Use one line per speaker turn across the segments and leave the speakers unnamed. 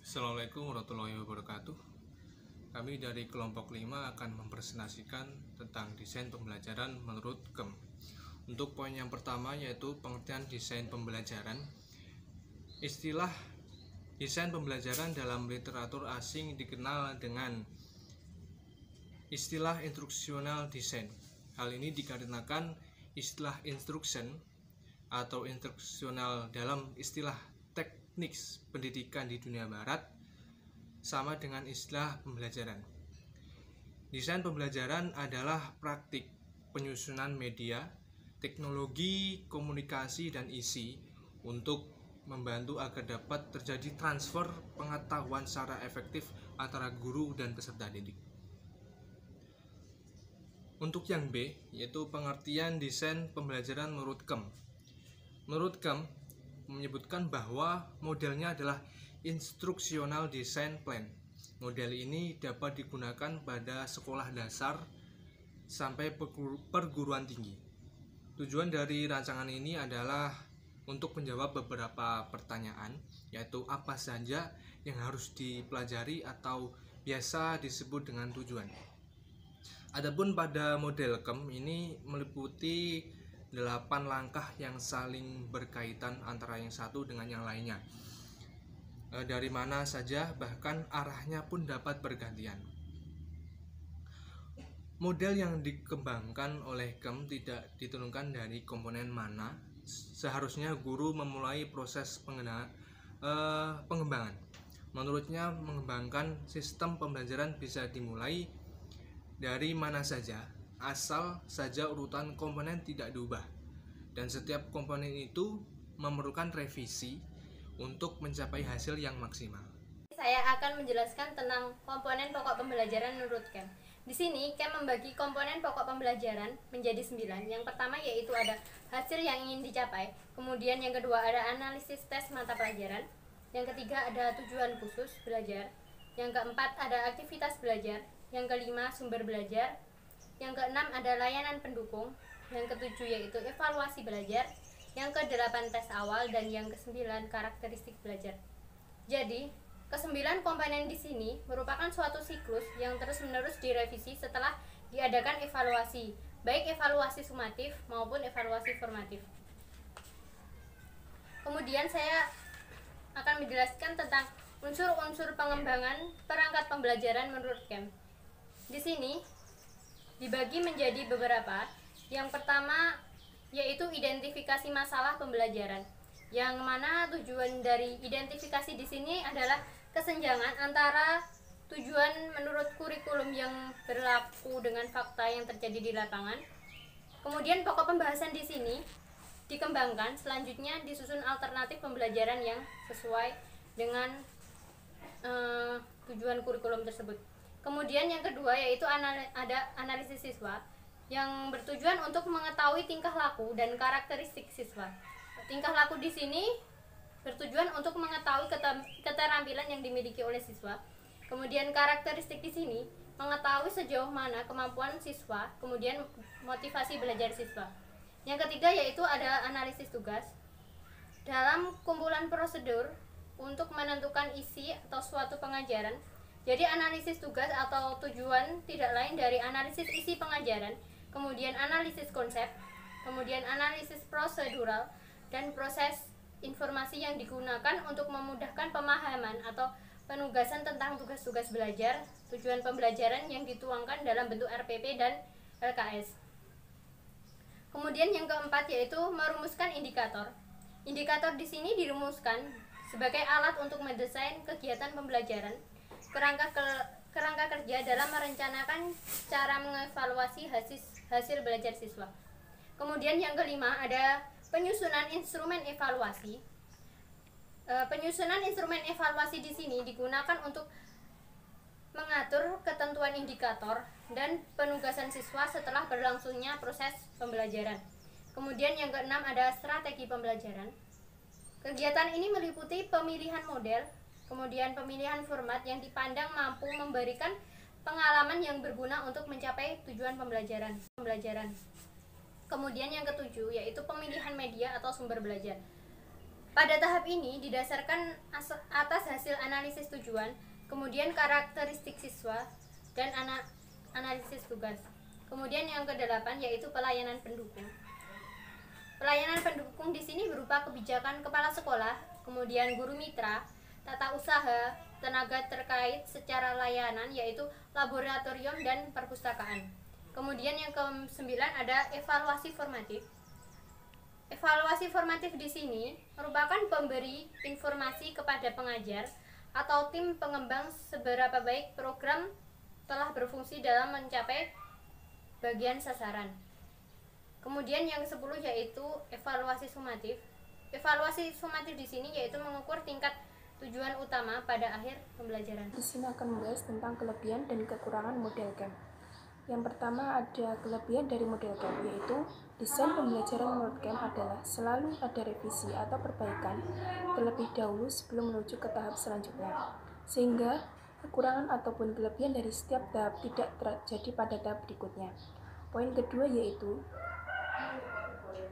Assalamualaikum warahmatullahi wabarakatuh. Kami dari kelompok 5 akan mempresentasikan tentang desain pembelajaran menurut KEM. Untuk poin yang pertama yaitu pengertian desain pembelajaran. Istilah desain pembelajaran dalam literatur asing dikenal dengan istilah instruksional design. Hal ini dikarenakan istilah instruction atau instruksional dalam istilah teknik pendidikan di dunia barat sama dengan istilah pembelajaran. Desain pembelajaran adalah praktik penyusunan media, teknologi, komunikasi, dan isi untuk membantu agar dapat terjadi transfer pengetahuan secara efektif antara guru dan peserta didik. Untuk yang B, yaitu pengertian desain pembelajaran menurut KEM. Menurut KEM, menyebutkan bahwa modelnya adalah instruksional design plan. Model ini dapat digunakan pada sekolah dasar sampai perguruan tinggi. Tujuan dari rancangan ini adalah untuk menjawab beberapa pertanyaan, yaitu apa saja yang harus dipelajari atau biasa disebut dengan tujuan. Adapun pada model KEM ini meliputi 8 langkah yang saling berkaitan antara yang satu dengan yang lainnya. Dari mana saja, bahkan arahnya pun dapat bergantian. Model yang dikembangkan oleh KEM tidak ditentukan dari komponen mana. Seharusnya guru memulai proses pengembangan. Menurutnya, mengembangkan sistem pembelajaran bisa dimulai dari mana saja, asal saja urutan komponen tidak diubah, dan setiap komponen itu memerlukan revisi untuk mencapai hasil yang maksimal.
Saya akan menjelaskan tentang komponen pokok pembelajaran menurut KEM. Di sini KEM membagi komponen pokok pembelajaran menjadi 9. Yang pertama yaitu ada hasil yang ingin dicapai, kemudian yang kedua ada analisis tes mata pelajaran, yang ketiga ada tujuan khusus belajar, yang keempat ada aktivitas belajar, yang kelima sumber belajar, yang keenam ada layanan pendukung, yang ketujuh yaitu evaluasi belajar, yang kedelapan tes awal, dan yang kesembilan karakteristik belajar. Jadi, kesembilan komponen di sini merupakan suatu siklus yang terus-menerus direvisi setelah diadakan evaluasi, baik evaluasi sumatif maupun evaluasi formatif. Kemudian saya akan menjelaskan tentang unsur-unsur pengembangan perangkat pembelajaran menurut KEM. Di sini dibagi menjadi beberapa. Yang pertama yaitu identifikasi masalah pembelajaran, yang mana tujuan dari identifikasi di sini adalah kesenjangan antara tujuan menurut kurikulum yang berlaku dengan fakta yang terjadi di lapangan. Kemudian pokok pembahasan di sini dikembangkan, selanjutnya disusun alternatif pembelajaran yang sesuai dengan tujuan kurikulum tersebut. Kemudian yang kedua yaitu ada analisis siswa, yang bertujuan untuk mengetahui tingkah laku dan karakteristik siswa. Tingkah laku di sini bertujuan untuk mengetahui keterampilan yang dimiliki oleh siswa. Kemudian karakteristik di sini mengetahui sejauh mana kemampuan siswa, kemudian motivasi belajar siswa. Yang ketiga yaitu ada analisis tugas. Dalam kumpulan prosedur untuk menentukan isi atau suatu pengajaran, jadi analisis tugas atau tujuan tidak lain dari analisis isi pengajaran, kemudian analisis konsep, kemudian analisis prosedural, dan proses informasi yang digunakan untuk memudahkan pemahaman atau penugasan tentang tugas-tugas belajar, tujuan pembelajaran yang dituangkan dalam bentuk RPP dan LKS. Kemudian yang keempat yaitu merumuskan indikator. Indikator di sini dirumuskan sebagai alat untuk mendesain kegiatan pembelajaran, kerangka kerja dalam merencanakan cara mengevaluasi hasil belajar siswa. Kemudian yang kelima ada penyusunan instrumen evaluasi. Penyusunan instrumen evaluasi di sini digunakan untuk mengatur ketentuan indikator dan penugasan siswa setelah berlangsungnya proses pembelajaran. Kemudian yang keenam ada strategi pembelajaran. Kegiatan ini meliputi pemilihan model, kemudian pemilihan format yang dipandang mampu memberikan pengalaman yang berguna untuk mencapai tujuan pembelajaran. Kemudian yang ketujuh yaitu pemilihan media atau sumber belajar. Pada tahap ini didasarkan atas hasil analisis tujuan, kemudian karakteristik siswa, dan analisis tugas. Kemudian yang ke-8 yaitu pelayanan pendukung. Pelayanan pendukung di sini berupa kebijakan kepala sekolah, kemudian guru mitra, tata usaha, tenaga terkait secara layanan yaitu laboratorium dan perpustakaan. Kemudian yang ke-9 ada evaluasi formatif. Evaluasi formatif di sini merupakan pemberi informasi kepada pengajar atau tim pengembang seberapa baik program telah berfungsi dalam mencapai bagian sasaran. Kemudian yang ke-10 yaitu evaluasi sumatif. Evaluasi sumatif di sini yaitu mengukur tingkat tujuan utama pada akhir pembelajaran.
Di sini akan membahas tentang kelebihan dan kekurangan model camp. Yang pertama ada kelebihan dari model camp, yaitu desain pembelajaran menurut camp adalah selalu ada revisi atau perbaikan terlebih dahulu sebelum menuju ke tahap selanjutnya, sehingga kekurangan ataupun kelebihan dari setiap tahap tidak terjadi pada tahap berikutnya. Poin kedua yaitu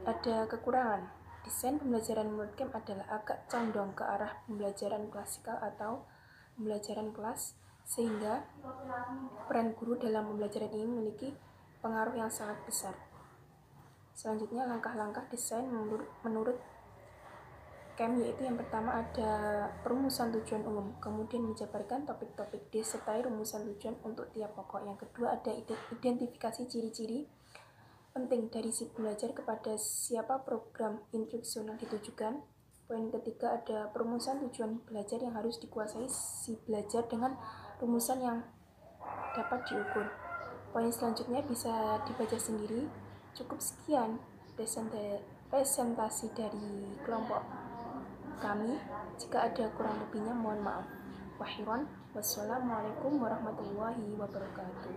ada kekurangan. Desain pembelajaran menurut camp adalah agak condong ke arah pembelajaran klasikal atau pembelajaran kelas, sehingga peran guru dalam pembelajaran ini memiliki pengaruh yang sangat besar. Selanjutnya langkah-langkah desain menurut camp yaitu yang pertama ada perumusan tujuan umum, kemudian menjabarkan topik-topik disertai rumusan tujuan untuk tiap pokok. Yang kedua ada identifikasi ciri-ciri penting dari si belajar kepada siapa program instruksional ditujukan. Poin ketiga ada perumusan tujuan belajar yang harus dikuasai si belajar dengan rumusan yang dapat diukur. Poin selanjutnya bisa dibaca sendiri. Cukup sekian presentasi dari kelompok kami. Jika ada kurang lebihnya mohon maaf. Wassalamualaikum warahmatullahi wabarakatuh.